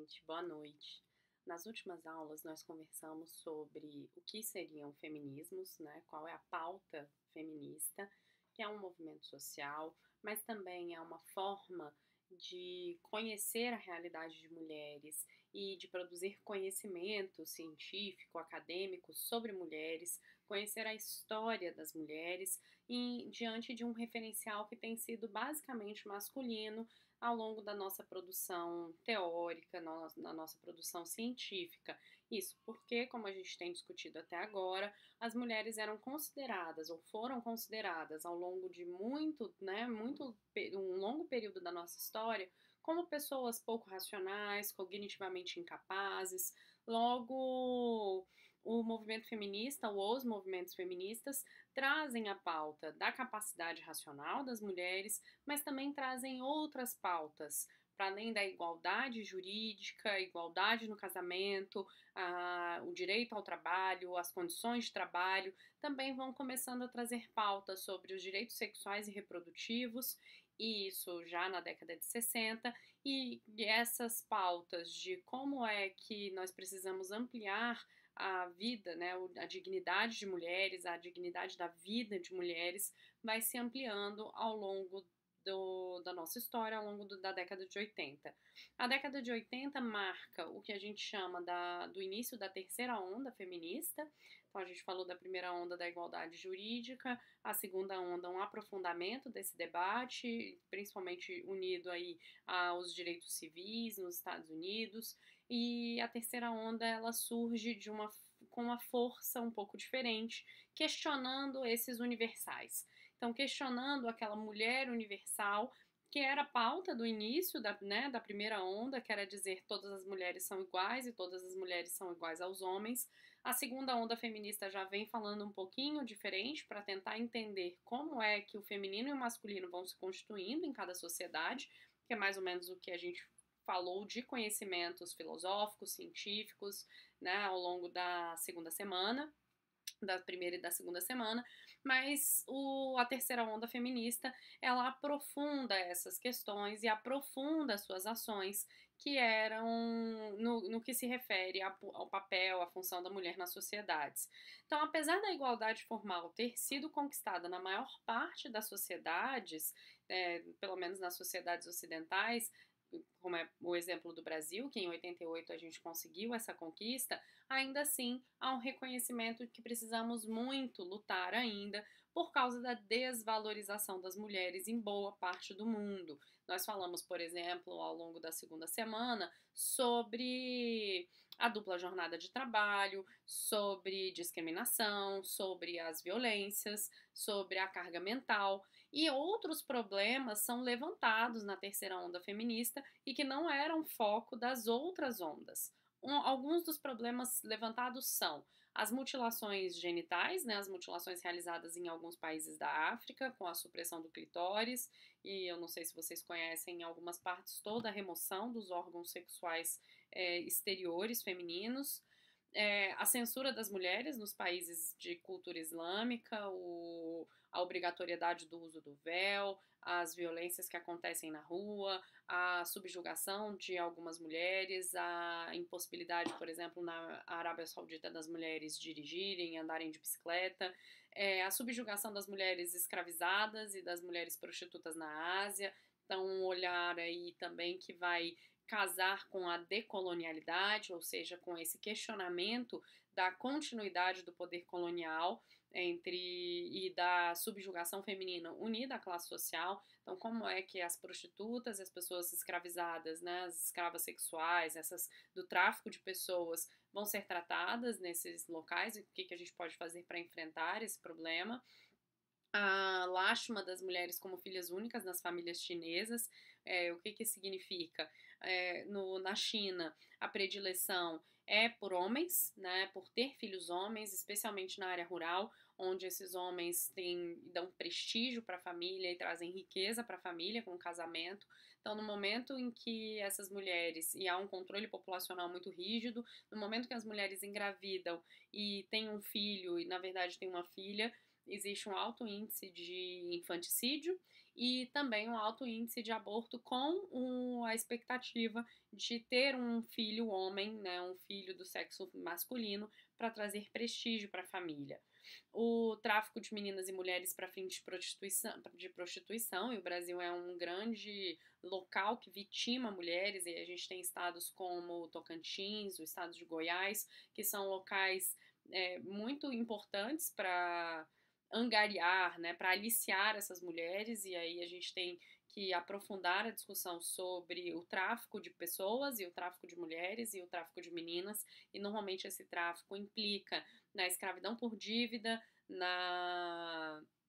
gente, boa noite. Nas últimas aulas, nós conversamos sobre o que seriam feminismos, né? Qual é a pauta feminista, que é um movimento social, mas também é uma forma de conhecer a realidade de mulheres e de produzir conhecimento científico, acadêmico sobre mulheres, conhecer a história das mulheres e diante de um referencial que tem sido basicamente masculino ao longo da nossa produção teórica, na nossa produção científica. Isso porque, como a gente tem discutido até agora, as mulheres eram consideradas ou foram consideradas ao longo de um longo período da nossa história como pessoas pouco racionais, cognitivamente incapazes. Logo, o movimento feminista ou os movimentos feministas trazem a pauta da capacidade racional das mulheres, mas também trazem outras pautas, para além da igualdade jurídica, igualdade no casamento, o direito ao trabalho, as condições de trabalho, também vão começando a trazer pautas sobre os direitos sexuais e reprodutivos, e isso já na década de 60, e essas pautas de como é que nós precisamos ampliar a vida, né, a dignidade de mulheres, a dignidade da vida de mulheres vai se ampliando ao longo da nossa história, ao longo da década de 80. A década de 80 marca o que a gente chama do início da terceira onda feminista. Então, a gente falou da primeira onda da igualdade jurídica, a segunda onda, um aprofundamento desse debate, principalmente unido aí aos direitos civis nos Estados Unidos, e a terceira onda ela surge com uma força um pouco diferente, questionando esses universais. Então, questionando aquela mulher universal que era a pauta do início da primeira onda, que era dizer todas as mulheres são iguais e todas as mulheres são iguais aos homens. A segunda onda feminista já vem falando um pouquinho diferente para tentar entender como é que o feminino e o masculino vão se constituindo em cada sociedade, que é mais ou menos o que a gente falou de conhecimentos filosóficos, científicos, né, ao longo da segunda semana, da primeira e da segunda semana, mas a terceira onda feminista, ela aprofunda essas questões e aprofunda suas ações que eram no que se refere ao papel, à função da mulher nas sociedades. Então, apesar da igualdade formal ter sido conquistada na maior parte das sociedades, pelo menos nas sociedades ocidentais, como é o exemplo do Brasil, que em 88 a gente conseguiu essa conquista, ainda assim há um reconhecimento de que precisamos muito lutar ainda por causa da desvalorização das mulheres em boa parte do mundo. Nós falamos, por exemplo, ao longo da segunda semana, sobre a dupla jornada de trabalho, sobre discriminação, sobre as violências, sobre a carga mental. E outros problemas são levantados na terceira onda feminista e que não eram foco das outras ondas. Alguns dos problemas levantados são as mutilações genitais, né, as mutilações realizadas em alguns países da África, com a supressão do clitóris, e eu não sei se vocês conhecem, em algumas partes, toda a remoção dos órgãos sexuais exteriores femininos. A censura das mulheres nos países de cultura islâmica, a obrigatoriedade do uso do véu, as violências que acontecem na rua, a subjugação de algumas mulheres, a impossibilidade, por exemplo, na Arábia Saudita das mulheres dirigirem, andarem de bicicleta, a subjugação das mulheres escravizadas e das mulheres prostitutas na Ásia. Então, um olhar aí também que vai casar com a decolonialidade, ou seja, com esse questionamento da continuidade do poder colonial e da subjugação feminina unida à classe social. Então, como é que as prostitutas, as pessoas escravizadas, né, as escravas sexuais, essas do tráfico de pessoas, vão ser tratadas nesses locais e o que a gente pode fazer para enfrentar esse problema. A lástima das mulheres como filhas únicas nas famílias chinesas, o que significa? Na China, a predileção é por homens, né, por ter filhos homens, especialmente na área rural, onde esses homens dão prestígio para a família e trazem riqueza para a família com o casamento. Então, no momento em que essas mulheres, e há um controle populacional muito rígido, no momento que as mulheres engravidam e têm um filho, e na verdade têm uma filha, existe um alto índice de infanticídio e também um alto índice de aborto com a expectativa de ter um filho homem, né, um filho do sexo masculino, para trazer prestígio para a família. O tráfico de meninas e mulheres para fins de prostituição, e o Brasil é um grande local que vitima mulheres, e a gente tem estados como o Tocantins, o estado de Goiás, que são locais muito importantes para angariar, né, para aliciar essas mulheres, e aí a gente tem que aprofundar a discussão sobre o tráfico de pessoas e o tráfico de mulheres e o tráfico de meninas, e normalmente esse tráfico implica na escravidão por dívida,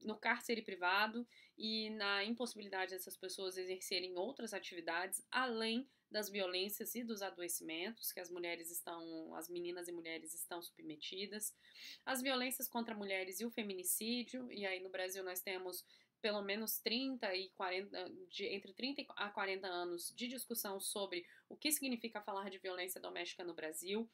no cárcere privado e na impossibilidade dessas pessoas exercerem outras atividades além das violências e dos adoecimentos que as meninas e mulheres estão submetidas, as violências contra mulheres e o feminicídio, e aí no Brasil nós temos pelo menos 30 e 40, entre 30 a 40 anos de discussão sobre o que significa falar de violência doméstica no Brasil,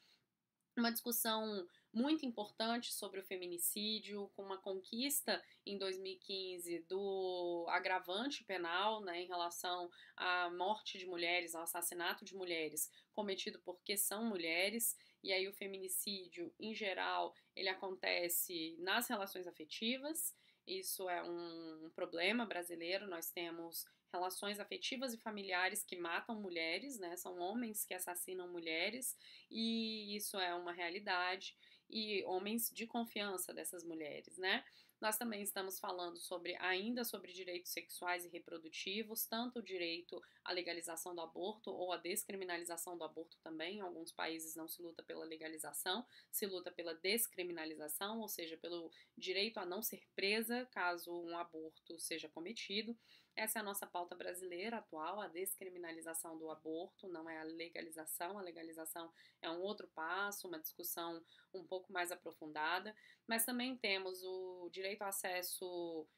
uma discussão muito importante sobre o feminicídio, com uma conquista em 2015 do agravante penal, né, em relação à morte de mulheres, ao assassinato de mulheres cometido porque são mulheres, e aí o feminicídio, em geral, ele acontece nas relações afetivas. Isso é um problema brasileiro. Nós temos relações afetivas e familiares que matam mulheres, né? São homens que assassinam mulheres, e isso é uma realidade, e homens de confiança dessas mulheres, né? Nós também estamos falando ainda sobre direitos sexuais e reprodutivos, tanto o direito à legalização do aborto ou à descriminalização do aborto também. Em alguns países não se luta pela legalização, se luta pela descriminalização, ou seja, pelo direito a não ser presa caso um aborto seja cometido. Essa é a nossa pauta brasileira atual, a descriminalização do aborto, não é a legalização. A legalização é um outro passo, uma discussão um pouco mais aprofundada, mas também temos o direito ao acesso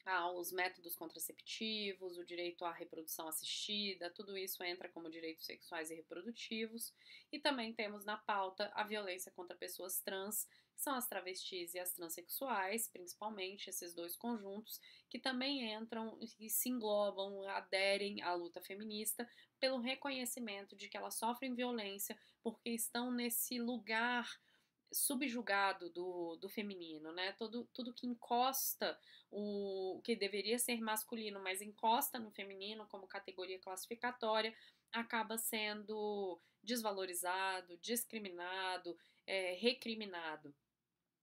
aos métodos contraceptivos, o direito à reprodução assistida, tudo isso entra como direitos sexuais e reprodutivos. E também temos na pauta a violência contra pessoas trans, que são as travestis e as transexuais, principalmente esses dois conjuntos, que também entram e se englobam, aderem à luta feminista pelo reconhecimento de que elas sofrem violência porque estão nesse lugar subjugado do feminino, né? Tudo que encosta o que deveria ser masculino, mas encosta no feminino como categoria classificatória, acaba sendo desvalorizado, discriminado, recriminado.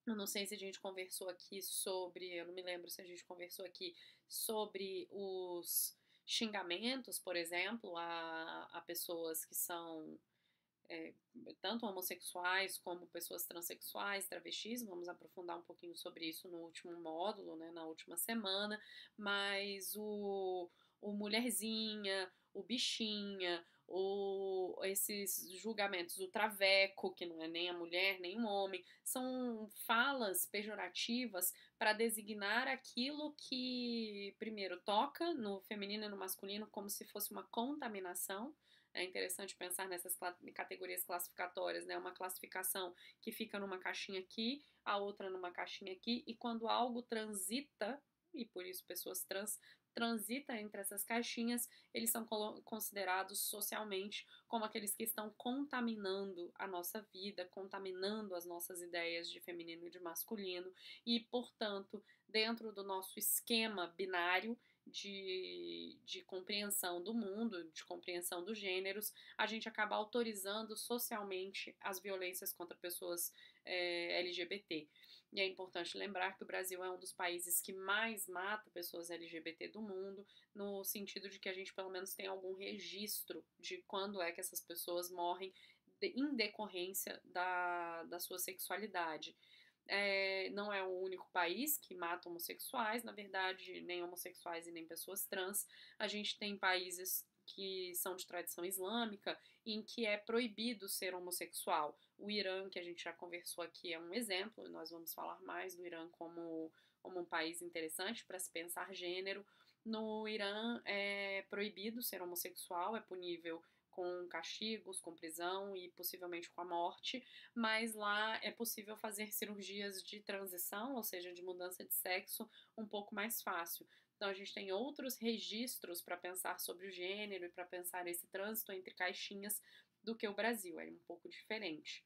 Eu não sei se a gente conversou aqui sobre, eu não me lembro se a gente conversou aqui sobre os xingamentos, por exemplo, a pessoas que são é, tanto homossexuais como pessoas transexuais, travestis. Vamos aprofundar um pouquinho sobre isso no último módulo, né, na última semana, mas o mulherzinha, o bichinha, esses julgamentos, o traveco, que não é nem a mulher nem o homem, são falas pejorativas para designar aquilo que, primeiro, toca no feminino e no masculino como se fosse uma contaminação. É interessante pensar nessas categorias classificatórias, né? Uma classificação que fica numa caixinha aqui, a outra numa caixinha aqui, e quando algo transita, e por isso pessoas trans transita entre essas caixinhas, eles são considerados socialmente como aqueles que estão contaminando a nossa vida, contaminando as nossas ideias de feminino e de masculino, e, portanto, dentro do nosso esquema binário de compreensão do mundo, de compreensão dos gêneros, a gente acaba autorizando socialmente as violências contra pessoas LGBT. E é importante lembrar que o Brasil é um dos países que mais mata pessoas LGBT do mundo, no sentido de que a gente pelo menos tem algum registro de quando é que essas pessoas morrem em decorrência da sua sexualidade. Não é o único país que mata homossexuais, na verdade, nem homossexuais e nem pessoas trans. A gente tem países que são de tradição islâmica, em que é proibido ser homossexual. O Irã, que a gente já conversou aqui, é um exemplo, nós vamos falar mais do Irã como um país interessante para se pensar gênero. No Irã é proibido ser homossexual, é punível com castigos, com prisão e possivelmente com a morte, mas lá é possível fazer cirurgias de transição, ou seja, de mudança de sexo, um pouco mais fácil. Então a gente tem outros registros para pensar sobre o gênero e para pensar esse trânsito entre caixinhas do que o Brasil, é um pouco diferente.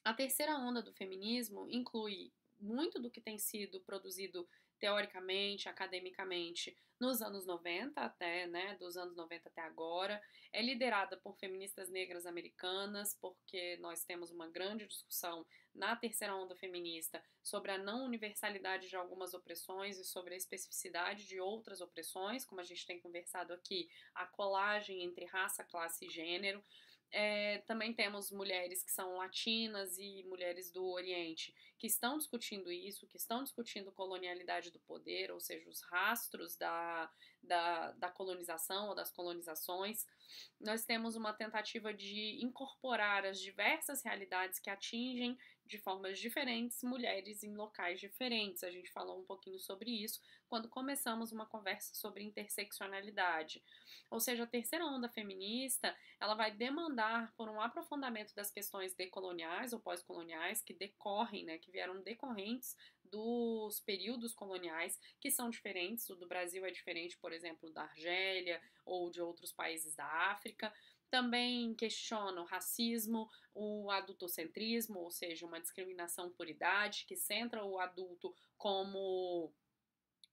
A terceira onda do feminismo inclui muito do que tem sido produzido teoricamente, academicamente, nos anos 90 até, né, dos anos 90 até agora. É liderada por feministas negras americanas, porque nós temos uma grande discussão na terceira onda feminista sobre a não universalidade de algumas opressões e sobre a especificidade de outras opressões, como a gente tem conversado aqui, a colagem entre raça, classe e gênero. Também temos mulheres que são latinas e mulheres do Oriente que estão discutindo isso, que estão discutindo colonialidade do poder, ou seja, os rastros da colonização ou das colonizações. Nós temos uma tentativa de incorporar as diversas realidades que atingem de formas diferentes mulheres em locais diferentes. A gente falou um pouquinho sobre isso quando começamos uma conversa sobre interseccionalidade. Ou seja, a terceira onda feminista ela vai demandar por um aprofundamento das questões decoloniais ou pós-coloniais que decorrem, né, que vieram decorrentes dos períodos coloniais, que são diferentes. O do Brasil é diferente, por exemplo, da Argélia ou de outros países da África. Também questiona o racismo, o adultocentrismo, ou seja, uma discriminação por idade, que centra o adulto como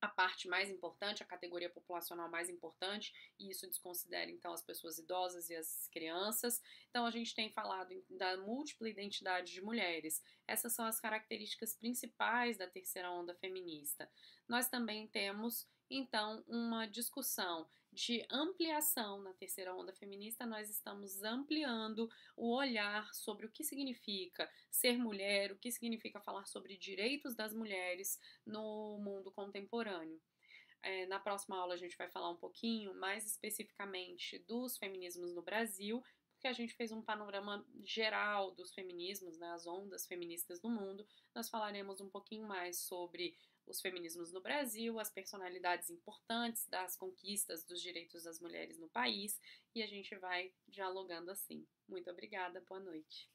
a parte mais importante, a categoria populacional mais importante, e isso desconsidera então as pessoas idosas e as crianças. Então a gente tem falado da múltipla identidade de mulheres. Essas são as características principais da terceira onda feminista. Nós também temos então uma discussão de ampliação na terceira onda feminista. Nós estamos ampliando o olhar sobre o que significa ser mulher, o que significa falar sobre direitos das mulheres no mundo contemporâneo. Na próxima aula a gente vai falar um pouquinho mais especificamente dos feminismos no Brasil, porque a gente fez um panorama geral dos feminismos, né, as ondas feministas no mundo. Nós falaremos um pouquinho mais sobre os feminismos no Brasil, as personalidades importantes das conquistas dos direitos das mulheres no país, e a gente vai dialogando assim. Muito obrigada, boa noite.